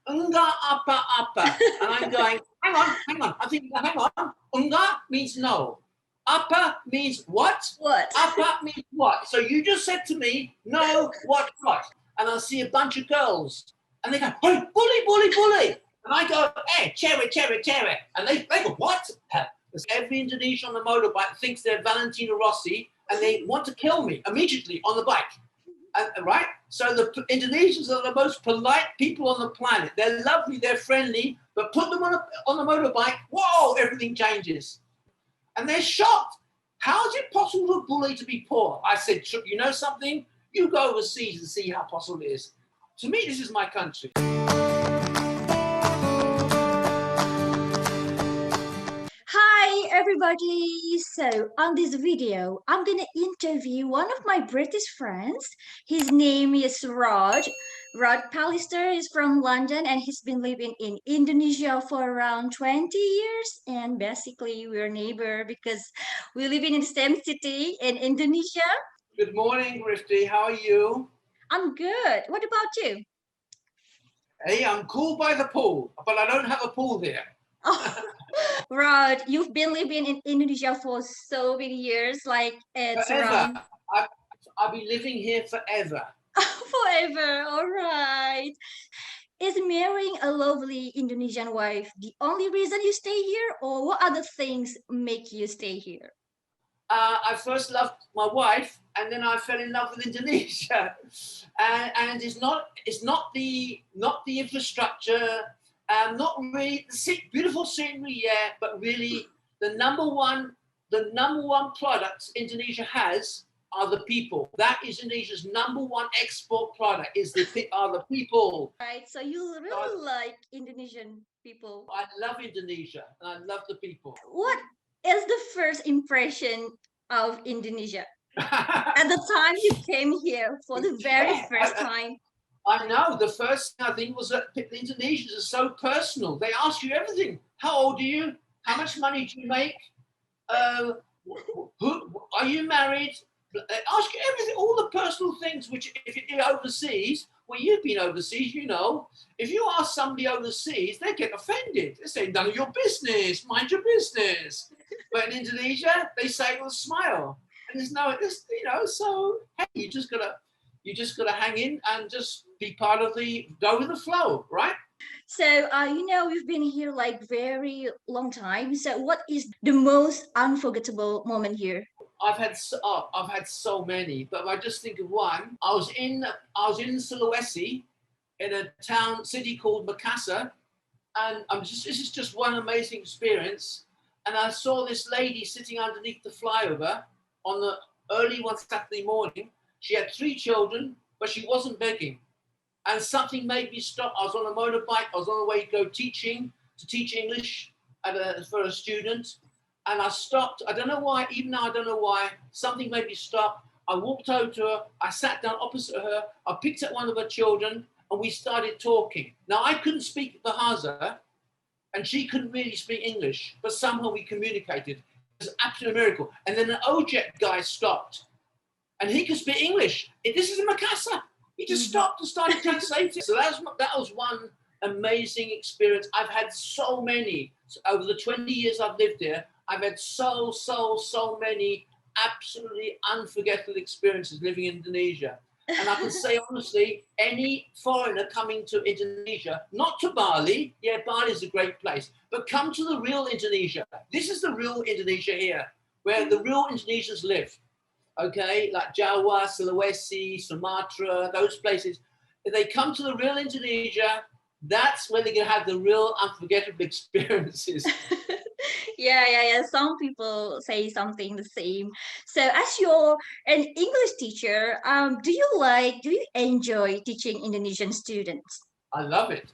Unga apa. And I'm going, hang on. I think, hang on. Unga means no. Apa means what? What? Apa means what? So you just said to me, no, what? And I see a bunch of girls. And they go, hey, bully. And I go, hey, cherry. And they go, what? Every Indonesian on the motorbike thinks they're Valentino Rossi and they want to kill me immediately on the bike. Right? So the Indonesians are the most polite people on the planet. They're lovely, they're friendly, but put them on the motorbike, whoa, everything changes. And they're shocked. How is it possible for a bully to be poor? I said, you know something? You go overseas and see how possible it is. To me, this is my country. Hi everybody! So on this video, I'm gonna interview one of my British friends. His name is Rod. Rod Pallister is from London and he's been living in Indonesia for around 20 years. And basically we're neighbor because we live in the same city in Indonesia. Good morning, Grifty. How are you? I'm good. What about you? Hey, I'm cool by the pool, but I don't have a pool here. Oh, Rod, you've been living in Indonesia for so many years, like it's Forever. around... I'll be living here forever. Forever, all right. Is marrying a lovely Indonesian wife the only reason you stay here, or what other things make you stay here? I first loved my wife, and then I fell in love with Indonesia. And it's not the infrastructure, not really beautiful scenery, yeah, but really the number one product Indonesia has are the people. That is Indonesia's number one export product are the people. Right, so you really like Indonesian people. I love Indonesia and I love the people. What is the first impression of Indonesia at the time you came here for the very first time? I know. The first thing I think was that the Indonesians are so personal. They ask you everything. How old are you? How much money do you make? Who are you married? They ask you everything, all the personal things, which if you're overseas, well, you've been overseas, you know. If you ask somebody overseas, they get offended. They say, none of your business, mind your business. But in Indonesia, they say it with a smile. And there's no, you know, so hey, you just gotta hang in and just be part of go with the flow, right? So, you know, we've been here like very long time. So what is the most unforgettable moment here? I've had so many, but I just think of one. I was in Sulawesi, in a city called Makassar, and this is just one amazing experience. And I saw this lady sitting underneath the flyover on the early one Saturday morning. She had 3 children, but she wasn't begging. And something made me stop. I was on a motorbike. I was on the way to go to teach English for a student. And I stopped. I don't know why, even now I don't know why. Something made me stop. I walked over to her. I sat down opposite her. I picked up one of her children and we started talking. Now, I couldn't speak Bahasa and she couldn't really speak English, but somehow we communicated. It was an absolute miracle. And then an OJET guy stopped and he could speak English. This is in Makassar. He just stopped and started translating. So that was one amazing experience. I've had so many. Over the 20 years I've lived here, I've had so many absolutely unforgettable experiences living in Indonesia. And I can say honestly, any foreigner coming to Indonesia, not to Bali, yeah, Bali is a great place, but come to the real Indonesia. This is the real Indonesia here, where the real Indonesians live. Okay, like Jawa, Sulawesi, Sumatra, those places. If they come to the real Indonesia, that's where they're gonna have the real unforgettable experiences. Yeah. Some people say something the same. So as you're an English teacher, do you enjoy teaching Indonesian students? I love it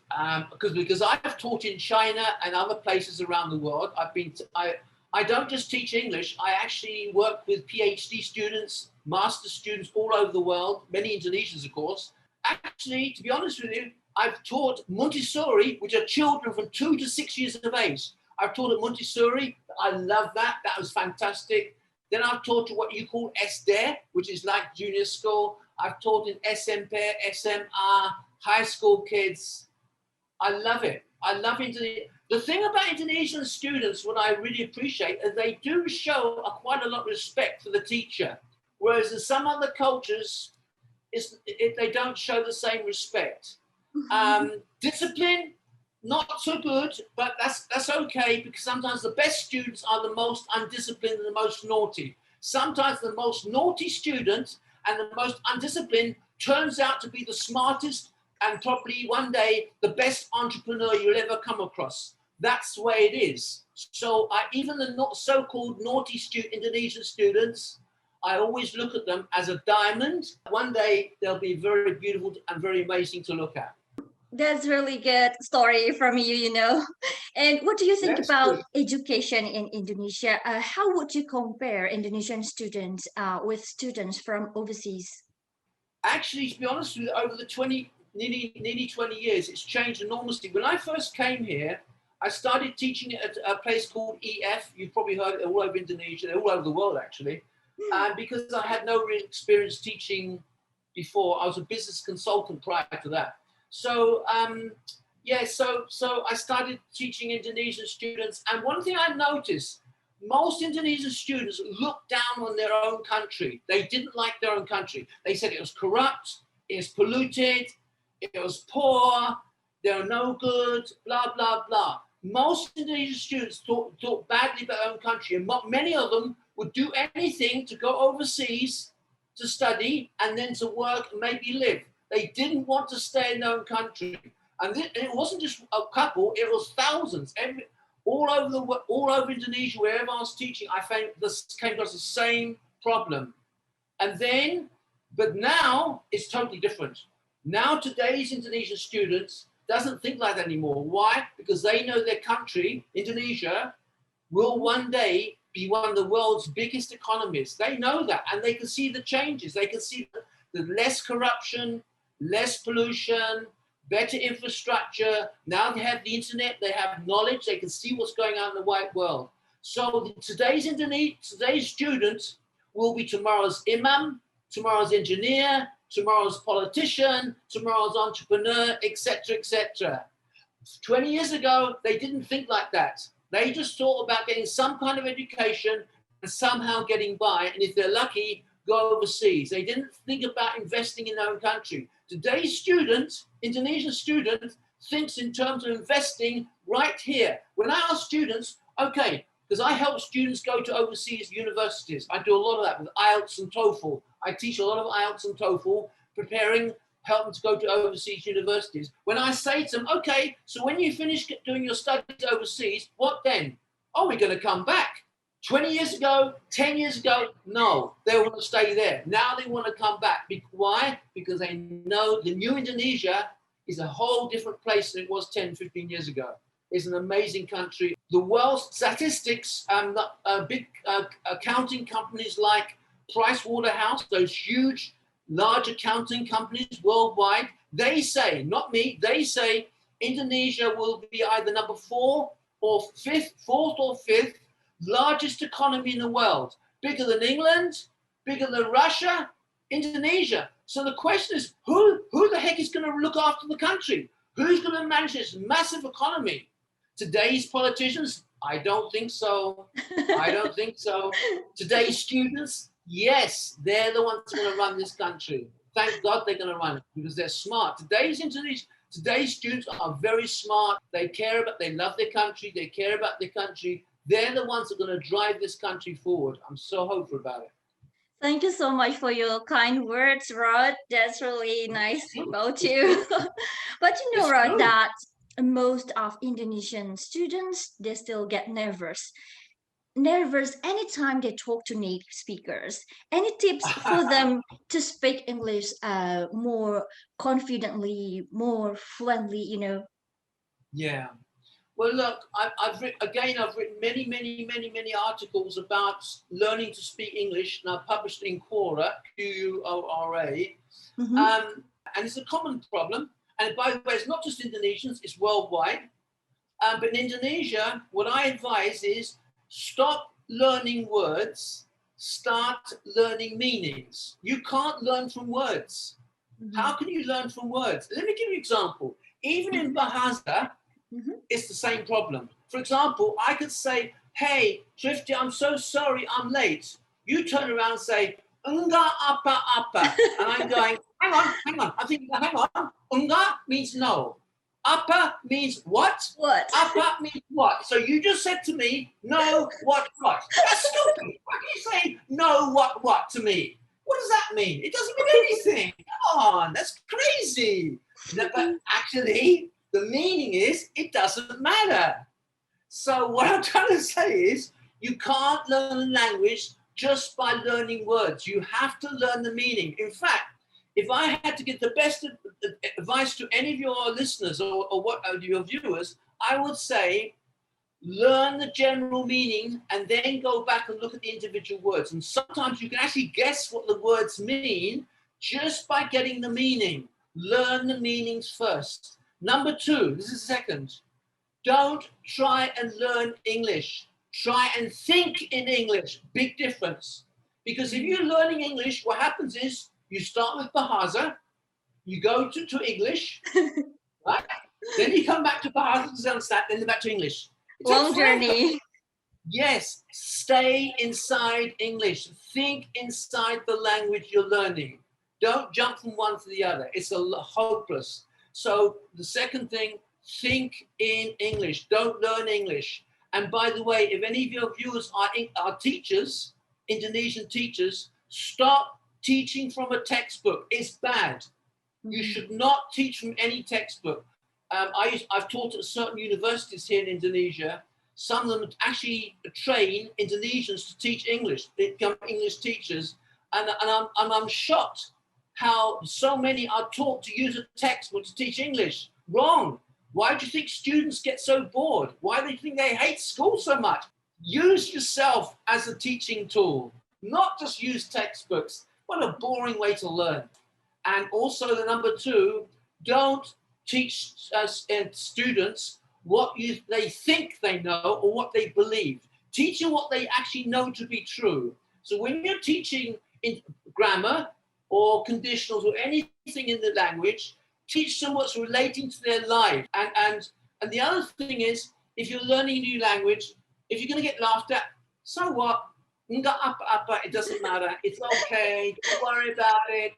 because I've taught in China and other places around the world. I don't just teach English. I actually work with PhD students, master students all over the world, many Indonesians, of course. Actually, to be honest with you, I've taught Montessori, which are children from 2 to 6 years of age. I've taught at Montessori. I love that. That was fantastic. Then I've taught what you call SD, which is like junior school. I've taught in SMP, SMR, high school kids. I love it. I love Indonesia. The thing about Indonesian students, what I really appreciate, is they do show quite a lot of respect for the teacher. Whereas in some other cultures, they don't show the same respect. Discipline, not so good, but that's okay, because sometimes the best students are the most undisciplined and the most naughty. Sometimes the most naughty student and the most undisciplined turns out to be the smartest and probably one day the best entrepreneur you'll ever come across. That's the way it is. So even the so-called naughty Indonesian students, I always look at them as a diamond. One day they'll be very beautiful and very amazing to look at. That's really good story from you, you know. And what do you think That's about good. education in Indonesia? How would you compare Indonesian students with students from overseas? Actually, to be honest with you, over the nearly 20 years, it's changed enormously. When I first came here, I started teaching at a place called EF. You've probably heard it all over Indonesia, all over the world, actually. Because I had no real experience teaching before. I was a business consultant prior to that. So, so I started teaching Indonesian students. And one thing I noticed, most Indonesian students looked down on their own country. They didn't like their own country. They said it was corrupt, it was polluted, it was poor, they were no good, blah, blah, blah. Most Indonesian students thought badly about their own country, and many of them would do anything to go overseas to study and then to work and maybe live. They didn't want to stay in their own country. And it wasn't just a couple, it was thousands. All over Indonesia, wherever I was teaching, I found this came across the same problem. But now it's totally different. Now today's Indonesian students doesn't think like that anymore. Why? Because they know their country, Indonesia, will one day be one of the world's biggest economies. They know that, and they can see the changes. They can see the less corruption, less pollution, better infrastructure. Now they have the internet, they have knowledge, they can see what's going on in the wide world. So today's students will be tomorrow's imam, tomorrow's engineer, tomorrow's politician, tomorrow's entrepreneur, etc., etc. 20 years ago, they didn't think like that. They just thought about getting some kind of education and somehow getting by, and if they're lucky, go overseas. They didn't think about investing in their own country. Today's student, Indonesian student, thinks in terms of investing right here. When I ask students, okay, because I help students go to overseas universities. I do a lot of that with IELTS and TOEFL. I teach a lot of IELTS and TOEFL, help them to go to overseas universities. When I say to them, okay, so when you finish doing your studies overseas, what then? Oh, we're going to come back. 20 years ago, 10 years ago, no, they want to stay there. Now they want to come back. Why? Because they know the new Indonesia is a whole different place than it was 10, 15 years ago. It's an amazing country. The world's statistics, big accounting companies like Pricewaterhouse, those huge, large accounting companies worldwide, they say, not me, they say Indonesia will be either number fourth or fifth largest economy in the world. Bigger than England, bigger than Russia, Indonesia. So the question is, who the heck is going to look after the country? Who's going to manage this massive economy? Today's politicians? I don't think so. I don't think so. Today's students? Yes, they're the ones who are going to run this country. Thank God they're going to run it because they're smart. Today's students are very smart. They love their country. They care about their country. They're the ones that are going to drive this country forward. I'm so hopeful about it. Thank you so much for your kind words, Rod. That's really nice about you. But you know, Rod, that most of Indonesian students, they still get nervous anytime they talk to native speakers. Any tips for them to speak English more confidently, more fluently, you know? Yeah. Well, look, I've written many articles about learning to speak English, and I've published in Quora, Qurra, and it's a common problem. And by the way, it's not just Indonesians; it's worldwide. But in Indonesia, what I advise is stop learning words, start learning meanings. You can't learn from words. How can you learn from words? Let me give you an example. Even in Bahasa, Mhm. it's the same problem. For example, I could say, hey, Trifty, I'm so sorry I'm late. You turn around and say, enggak apa-apa. And I'm going, hang on. I'm thinking, hang on. Enggak means no. Apa means what? What? Apa means what? So you just said to me, no, what? That's stupid. Why can you say no, what to me? What does that mean? It doesn't mean anything. Come on, that's crazy. No, but actually, the meaning is it doesn't matter. So what I'm trying to say is you can't learn a language just by learning words. You have to learn the meaning. In fact, if I had to give the best advice to any of your listeners or your viewers, I would say learn the general meaning and then go back and look at the individual words. And sometimes you can actually guess what the words mean just by getting the meaning. Learn the meanings first. Number two, this is second. Don't try and learn English. Try and think in English. Big difference. Because if you're learning English, what happens is you start with Bahasa, you go to English, right? Then you come back to Bahasa to understand, then back to English. It takes Long forever. journey. Yes, stay inside English. Think inside the language you're learning. Don't jump from one to the other. It's hopeless. So the second thing, think in English. Don't learn English. And by the way, if any of your viewers are teachers, Indonesian teachers, stop teaching from a textbook. It's bad. You should not teach from any textbook. I've taught at certain universities here in Indonesia. Some of them actually train Indonesians to teach English. They become English teachers. And I'm shocked how so many are taught to use a textbook to teach English. Wrong. Why do you think students get so bored? Why do you think they hate school so much? Use yourself as a teaching tool, not just use textbooks. What a boring way to learn. And also the number two, don't teach students what they think they know or what they believe. Teach them what they actually know to be true. So when you're teaching in grammar or conditionals or anything in the language, teach them what's relating to their life. And the other thing is, if you're learning a new language, if you're going to get laughed at, so what? Enggak apa-apa, it doesn't matter. It's okay. Don't worry about it.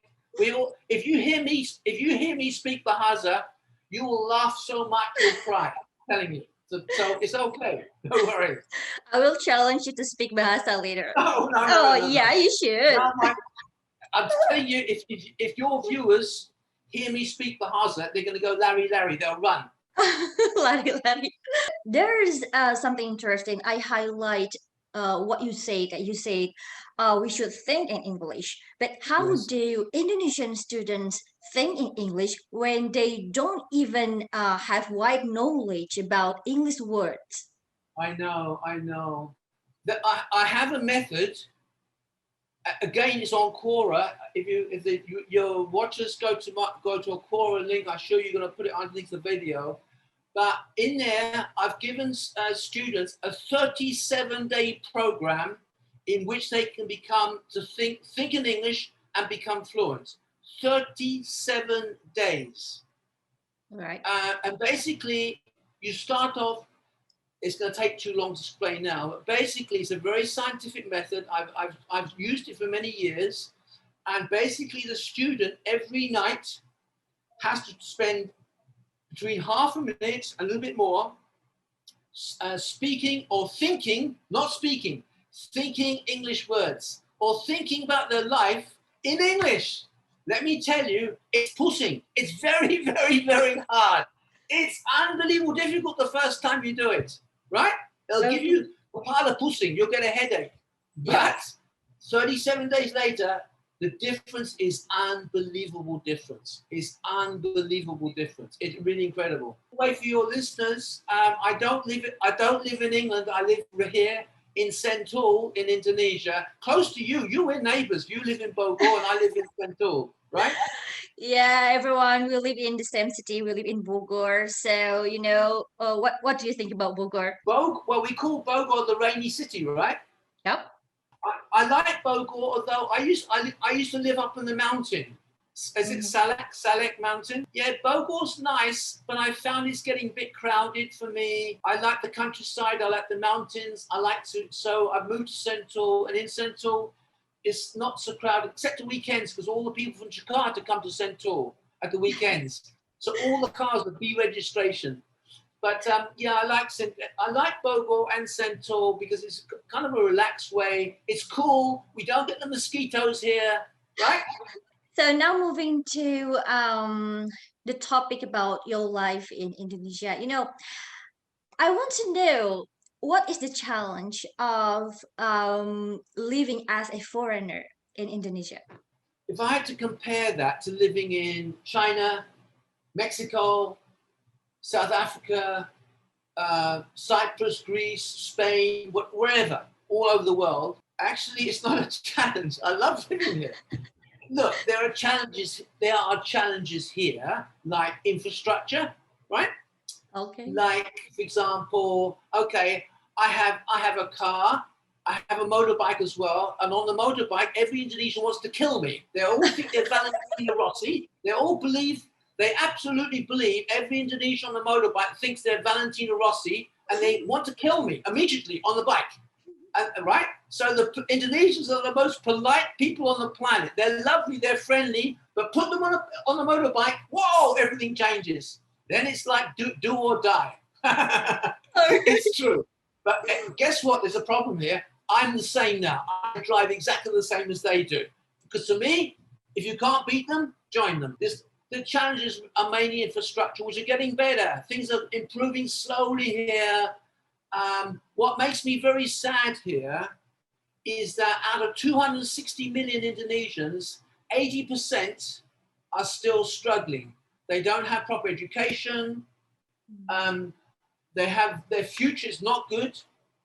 If you hear me speak Bahasa, you will laugh so much you'll cry. I'm telling you. So it's okay. Don't worry. I will challenge you to speak Bahasa later. No. Yeah, you should. No, I'm telling you, if your viewers hear me speak Bahasa, they're going to go Larry, they'll run. Lari. There's something interesting. I highlight what you said. You said we should think in English. But how Yes. do Indonesian students think in English when they don't even have wide knowledge about English words? I know. I have a method. Again, it's on Quora. If your watchers go to a Quora link, I'm sure you're going to put it underneath the video. But in there, I've given students a 37-day program in which they can think in English and become fluent. 37 days. Right. And basically, you start off. It's going to take too long to explain now, but basically it's a very scientific method. I've used it for many years, and basically the student every night has to spend between half a minute, a little bit more, speaking or thinking, not speaking, thinking English words or thinking about their life in English. Let me tell you, it's pushing. It's very, very, very hard. It's unbelievable difficult the first time you do it, right? They'll give you a pile of pushing, you'll get a headache. But 37 days later, the difference is unbelievable difference. It's unbelievable difference. It's really incredible. Wait for your listeners. I don't live in England. I live here in Sentul in Indonesia, close to you. We're neighbors. You live in Bogor and I live in Sentul, right? Yeah, everyone, we live in the same city. We live in Bogor. So, what do you think about Bogor? Well, we call Bogor the rainy city, right? Yep. I like Bogor, although I used to live up on the mountain. Is it Salak Mountain? Yeah, Bogor's nice, but I found it's getting a bit crowded for me. I like the countryside, I like the mountains, so I've moved to Sentul, and in Sentul, it's not so crowded, except the weekends, because all the people from Jakarta come to Sentul at the weekends. So all the cars are B registration. But yeah, I like Bogor and Sentul because it's kind of a relaxed way. It's cool. We don't get the mosquitoes here, right? So now moving to the topic about your life in Indonesia. I want to know what is the challenge of living as a foreigner in Indonesia? If I had to compare that to living in China, Mexico, South Africa, Cyprus, Greece, Spain, wherever, all over the world, actually, it's not a challenge. I love living here. Look, there are challenges. There are challenges here, like infrastructure, right? Okay. Like, for example, okay, I have a car, I have a motorbike as well, and on the motorbike, every Indonesian wants to kill me. They all think they're Valentino Rossi. They absolutely believe every Indonesian on the motorbike thinks they're Valentino Rossi, and they want to kill me immediately on the bike. Right? So the Indonesians are the most polite people on the planet. They're lovely, they're friendly, but put them on a motorbike, whoa, everything changes. Then it's like do or die. It's true. But guess what? There's a problem here. I'm the same now. I drive exactly the same as they do. Because to me, if you can't beat them, join them. The challenges are mainly infrastructure, which are getting better. Things are improving slowly here. What makes me very sad here is that out of 260 million Indonesians, 80% are still struggling. They don't have proper education. Their future is not good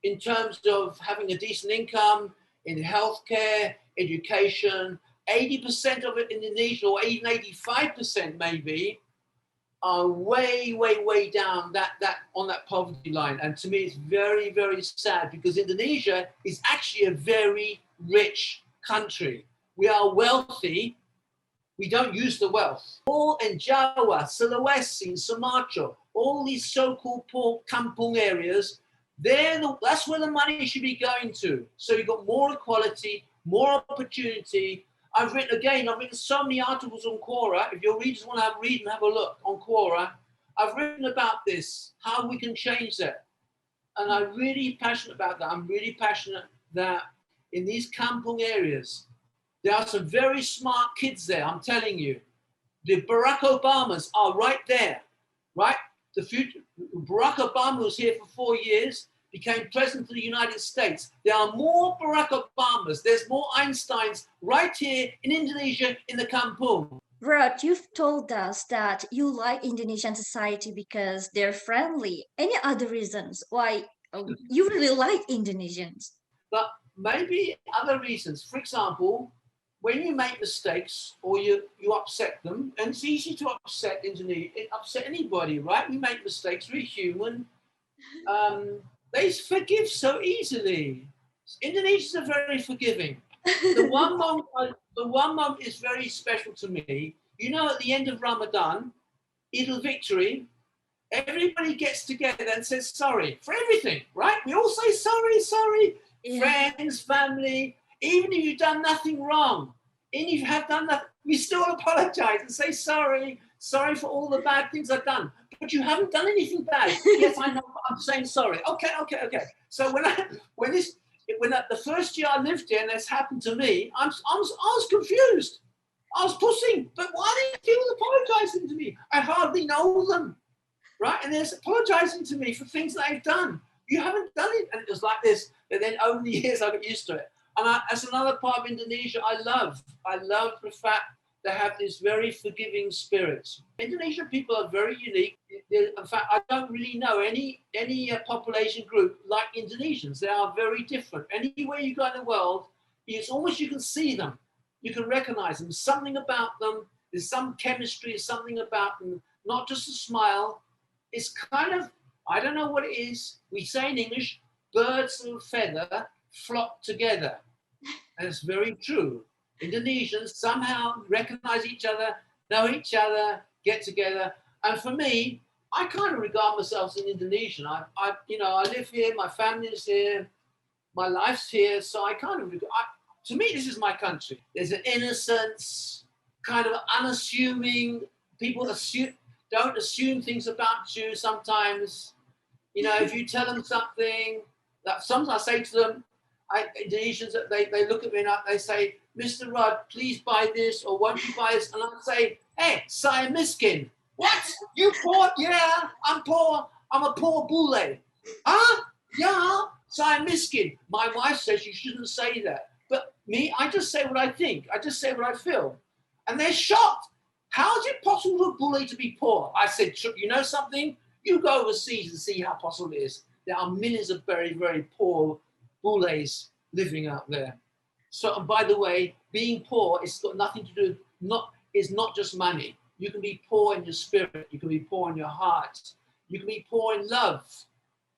in terms of having a decent income in healthcare, education. 80% of it in Indonesia, or even 85% maybe, are way, way, way down that on that poverty line. And to me, it's very, very sad because Indonesia is actually a very rich country. We are wealthy. We don't use the wealth. All in Jawa, Sulawesi, Sumatra, all these so-called poor kampung areas, that's where the money should be going to. So you've got more equality, more opportunity. I've written so many articles on Quora. If your readers want to read and have a look on Quora, I've written about this, how we can change that. And I'm really passionate about that. I'm really passionate that in these kampung areas, there are some very smart kids there, I'm telling you. The Barack Obamas are right there, right? The future, Barack Obama was here for 4 years, became president of the United States. There are more Barack Obamas, there's more Einsteins right here in Indonesia in the kampung. Rod, you've told us that you like Indonesian society because they're friendly. Any other reasons why you really like Indonesians? But maybe other reasons. For example, when you make mistakes or you upset them, and it's easy to upset anybody, right? We make mistakes, we're human. They forgive so easily. Indonesians are very forgiving. The one moment is very special to me. At the end of Ramadan, Eid al-Victory, everybody gets together and says sorry for everything, right? We all say sorry. Yeah. Friends, family, even if you've done nothing wrong, even if you have done nothing, we still apologize and say sorry for all the bad things I've done. But you haven't done anything bad. Yes, I know, I'm saying sorry. Okay. So when the first year I lived here and this happened to me, I was confused. I was pushing, but why are they people apologizing to me? I hardly know them, right? And they're apologizing to me for things that I've done. You haven't done it. And it was like this. But then over the years, I got used to it. And that's another part of Indonesia I love. I love the fact they have this very forgiving spirit. Indonesian people are very unique. In fact, I don't really know any population group like Indonesians. They are very different. Anywhere you go in the world, it's almost you can see them. You can recognize them. There's something about them. There's some chemistry, something about them. Not just a smile. It's kind of, I don't know what it is. We say in English, birds of a feather flock together. And it's very true. Indonesians somehow recognize each other, know each other, get together. And for me, I kind of regard myself as an Indonesian. I live here, my family is here, my life's here. So I kind of, to me, this is my country. There's an innocence, kind of unassuming. People don't assume things about you sometimes. You know, if you tell them something, that sometimes I say to them, Indonesians, they look at me and they say, Mr. Rod, please buy this, or won't you buy this? And I say, hey, saya miskin. What? You poor? Yeah, I'm poor. I'm a poor bule. Huh? Yeah, saya miskin. My wife says you shouldn't say that. But me, I just say what I think. I just say what I feel. And they're shocked. How is it possible for a bule to be poor? I said, you know something? You go overseas and see how possible it is. There are millions of very, very poor bules living out there. So, and by the way, being poor, it's got nothing to do, it's not just money. You can be poor in your spirit. You can be poor in your heart. You can be poor in love.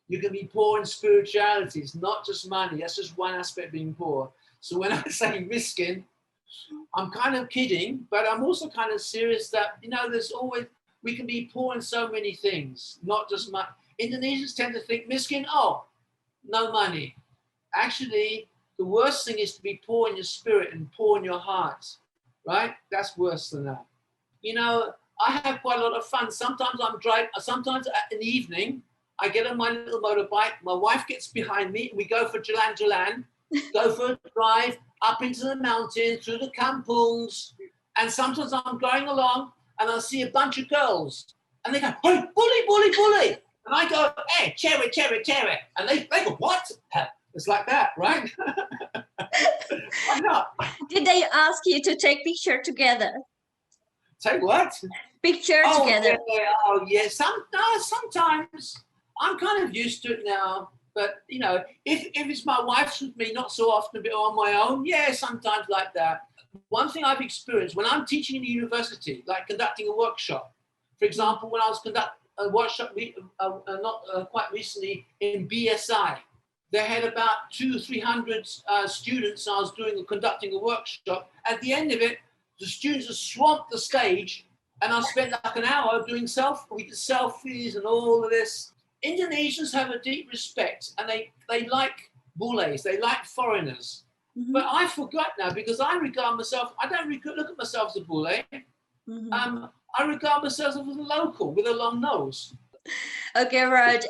You can be poor in spirituality. It's not just money. That's just one aspect of being poor. So when I say miskin, I'm kind of kidding, but I'm also kind of serious that, you know, we can be poor in so many things, not just money. Indonesians tend to think miskin, oh, no money. Actually, the worst thing is to be poor in your spirit and poor in your heart, right? That's worse than that. You know, I have quite a lot of fun. Sometimes I'm driving, sometimes in the evening, I get on my little motorbike, my wife gets behind me, we go for jalan-jalan, go for a drive up into the mountain, through the kampungs, and sometimes I'm going along and I'll see a bunch of girls, and they go, hey, bully. And I go, hey, cherry. And they go, what? It's like that, right? Why not? Did they ask you to take picture together? Take what? Picture together. Yeah. Sometimes I'm kind of used to it now. But, you know, if it's my wife's with me, not so often, but on my own, yeah, sometimes like that. One thing I've experienced when I'm teaching in a university, like conducting a workshop, for example, when I was conducting a workshop quite recently in BSI, they had about 200-300 students. I was conducting a workshop. At the end of it, the students had swamped the stage, and I spent like an hour doing we did selfies and all of this. Indonesians have a deep respect, and they like bules, they like foreigners. Mm-hmm. But I forgot now, because I regard myself, I don't look at myself as a bule. Mm-hmm. I regard myself as a local with a long nose. Okay, Raj.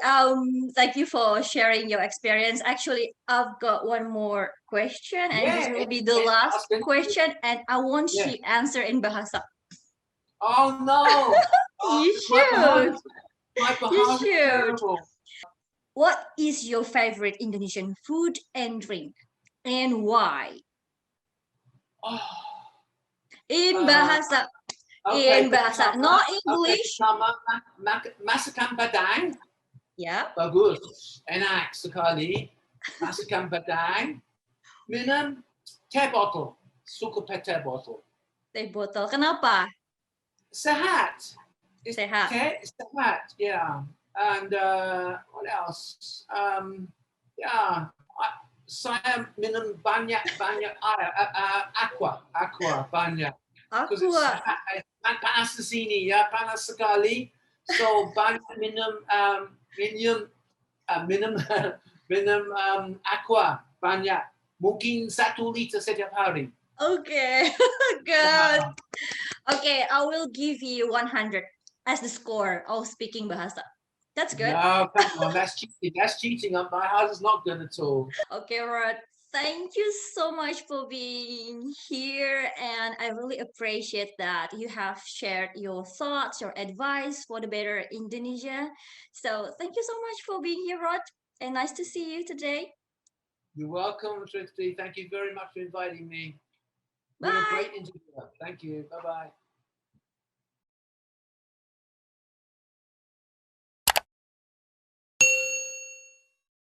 Thank you for sharing your experience. Actually, I've got one more question, and this will be the last question, and I want you to answer in Bahasa. Oh no! You should. You should. What is your favorite Indonesian food and drink, and why? In Bahasa. Okay, in Bahasa, not English. Masakan Padang. Ya. Bagus, enak sekali. Masakan Padang. Minum teh botol. Suka teh botol. Teh botol. Kenapa? Sehat. Sehat. Sehat, yeah. And what else? Saya minum banyak air, aqua banyak. Aqua. Panas di sini ya, panas sekali. So banyak minum aqua banyak. Mungkin 1 liter setiap hari. Okay, good. Okay, I will give you 100 as the score of speaking Bahasa. That's good. No, come on, that's cheating. That's cheating. My heart is not good at all. Okay, Rod. Thank you so much for being here, and I really appreciate that you have shared your thoughts, your advice for the better Indonesia. So thank you so much for being here, Rod, and nice to see you today. You're welcome, Trifty. Thank you very much for inviting me. Bye. What a great interview. Thank you. Bye-bye.